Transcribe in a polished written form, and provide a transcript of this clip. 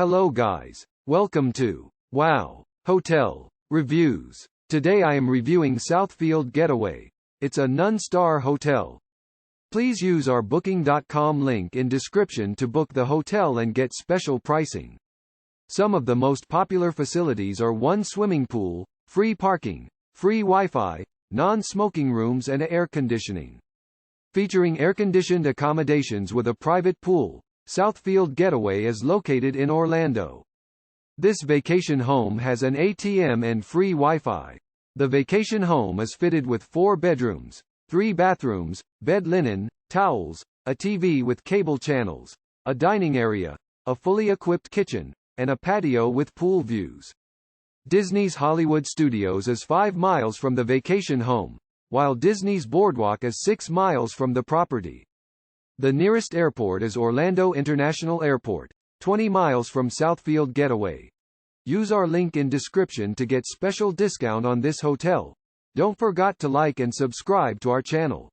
Hello guys. Welcome to Wow Hotel Reviews. Today I am reviewing Southfield Getaway. It's a none-star hotel. Please use our booking.com link in description to book the hotel and get special pricing. Some of the most popular facilities are one swimming pool, free parking, free Wi-Fi, non-smoking rooms and air conditioning. Featuring air-conditioned accommodations with a private pool, Southfield Getaway is located in Orlando. This vacation home has an ATM and free Wi-Fi. The vacation home is fitted with 4 bedrooms, 3 bathrooms, bed linen, towels, a TV with cable channels, a dining area, a fully equipped kitchen, and a patio with pool views. Disney's Hollywood Studios is 5 miles from the vacation home, while Disney's Boardwalk is 6 miles from the property. The nearest airport is Orlando International Airport, 20 miles from Southfield Getaway. Use our link in description to get special discount on this hotel. Don't forget to like and subscribe to our channel.